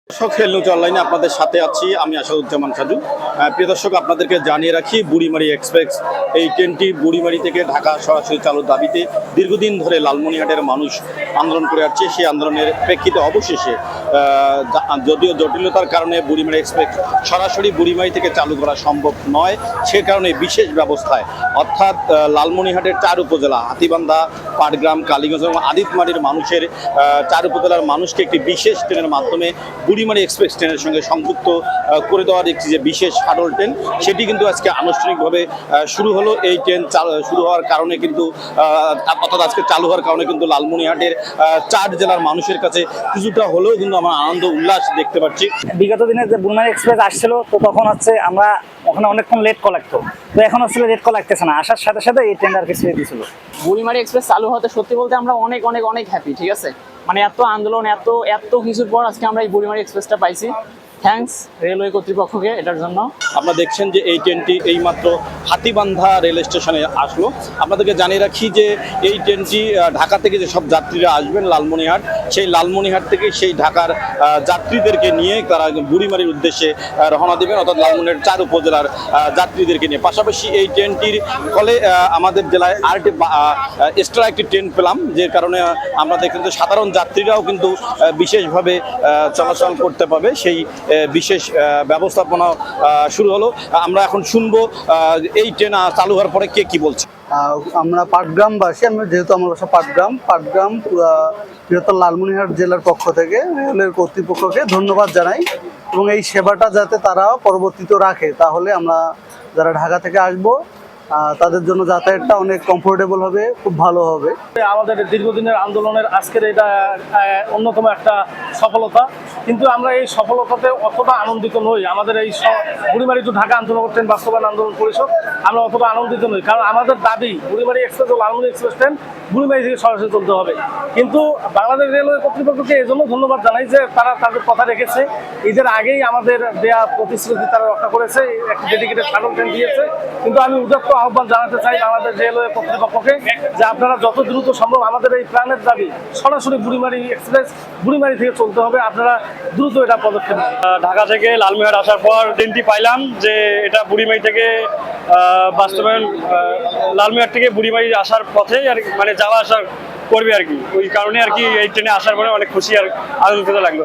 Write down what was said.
দর্শক, হেল নিউজ অনলাইনে আপনাদের সাথে আছি আমি আসাদুজ্জামান সাজু। প্রিয় দর্শক, আপনাদেরকে জানিয়ে রাখি বুড়িমারি এক্সপ্রেস এই ট্রেনটি বুড়িমারি থেকে ঢাকা সরাসরি চালুর দাবিতে দীর্ঘদিন ধরে লালমনিরহাটের মানুষ আন্দোলন করে আসছে। সেই আন্দোলনের প্রেক্ষিতে অবশেষে যদিও জটিলতার কারণে বুড়িমারি এক্সপ্রেস সরাসরি বুড়িমারি থেকে চালু করা সম্ভব নয়, সে কারণে বিশেষ ব্যবস্থায় অর্থাৎ লালমনিরহাটের 4 উপজেলা হাতীবান্ধা, পাটগ্রাম, কালীগঞ্জ এবং আদিতমারির মানুষের 4 উপজেলার মানুষকে একটি বিশেষ ট্রেনের মাধ্যমে বুড়িমারি এক্সপ্রেস ট্রেনের সঙ্গে সংযুক্ত করে দেওয়ার একটি যে বিশেষ শাটল ট্রেন, সেটি কিন্তু আজকে আনুষ্ঠানিকভাবে শুরু হলো। এই ট্রেন শুরু হওয়ার কারণে কিন্তু অর্থাৎ আজকে চালু হওয়ার কারণে কিন্তু লালমনিরহাটের 4 জেলার মানুষের কাছে কিছুটা হলেও কিন্তু আমরা আনন্দ উল্লাস দেখতে পাচ্ছি। বিগত দিনে যে বুড়িমারি এক্সপ্রেস আসছিল, তো তখন হচ্ছে আমরা ওখানে অনেকক্ষণ লেট কল লাগতো, তো এখন হচ্ছে লেট কল লাগতেছে না, আসার সাথে সাথে এই ট্রেন আর কি ছেড়ে দিয়েছিল। বুড়িমারি এক্সপ্রেস চালু হতে সত্যি বলতে আমরা অনেক অনেক অনেক হ্যাপি। ঠিক আছে, মানে এত আন্দোলন এত কিছুর পর আজকে আমরা এই বুড়িমারি এক্সপ্রেসটা পাইছি। থ্যাঙ্কস রেলওয়ে কর্তৃপক্ষকে এটার জন্য। আপনারা দেখছেন যে এই ট্রেনটি এইমাত্র হাতীবান্ধা রেল স্টেশনে আসলো। আপনাদেরকে জানিয়ে রাখি যে এই ট্রেনটি ঢাকা থেকে যেসব যাত্রীরা আসবেন লালমনিরহাট, সেই লালমনিরহাট থেকে সেই ঢাকার যাত্রীদেরকে নিয়ে তারা বুড়িমারির উদ্দেশ্যে রওনা দেবেন, অর্থাৎ লালমনিরহাট 4 উপজেলার যাত্রীদেরকে নিয়ে। পাশাপাশি এই ট্রেনটির ফলে আমাদের জেলায় আরেকটি এক্সট্রা একটি ট্রেন পেলাম, যে কারণে আমরা দেখলাম যে সাধারণ যাত্রীরাও কিন্তু বিশেষভাবে চলাচল করতে পারবে। সেই বিশেষ ব্যবস্থাপনা শুরু হলো। আমরা এখন শুনবো এই ট্রেন চালু হওয়ার পরে কে কি বলছে। আমরা পাটগ্রামবাসী, যেহেতু আমার বাসা পাটগ্রাম বৃহত্তর লালমনিরহাট জেলার পক্ষ থেকে রেলের কর্তৃপক্ষকে ধন্যবাদ জানাই, এবং এই সেবাটা যাতে তারা পরবর্তীতে রাখে, তাহলে আমরা যারা ঢাকা থেকে আসবো তাদের জন্য যাতায়াতটা অনেক কমফোর্টেবল হবে, খুব ভালো হবে। আমাদের দীর্ঘদিনের আন্দোলনের আজকের এটা অন্যতম একটা সফলতা, কিন্তু আমরা এই সফলতাতে অতটা আনন্দিত নই। আমাদের এই বুড়িমারি টু ঢাকা আন্তনগর ট্রেন বাস্তবায়ন আন্দোলন পরিষদ আমরা অতটা আনন্দিত নই, কারণ আমাদের দাবি বুড়িমারি এক্সপ্রেস ও লালমনিরহাট এক্সপ্রেস ট্রেন বুড়িমারি থেকে সরাসরি চলতে হবে। কিন্তু বাংলাদেশ রেলওয়ে কর্তৃপক্ষকে এই জন্য ধন্যবাদ জানাই যে তারা তাদের কথা রেখেছে, ঈদের আগেই আমাদের দেয়া প্রতিশ্রুতি তারা রক্ষা করেছে, একটি ডেডিকেটেড শাটল ট্রেন দিয়েছে। কিন্তু আমি উদাত্ত আহ্বান জানাতে চাই বাংলাদেশ রেলওয়ে কর্তৃপক্ষকে যে আপনারা যত দ্রুত সম্ভব আমাদের এই প্রাণের দাবি সরাসরি বুড়িমারি এক্সপ্রেস বুড়িমারি থেকে চলতে হবে, আপনারা দ্রুত এটা পদক্ষেপ নেন। ঢাকা থেকে লালমনিরহাট আসার পর ট্রেনটি পাইলাম যে এটা বুড়িমারি থেকে বাস্তবায়ন, লালমনিরহাট থেকে বুড়িমারি আসার পথে আর মানে যাওয়া আসা করবে আর কি। ওই কারণে আর কি এই ট্রেনে আসার পরে অনেক খুশি আর আনন্দিত লাগলো।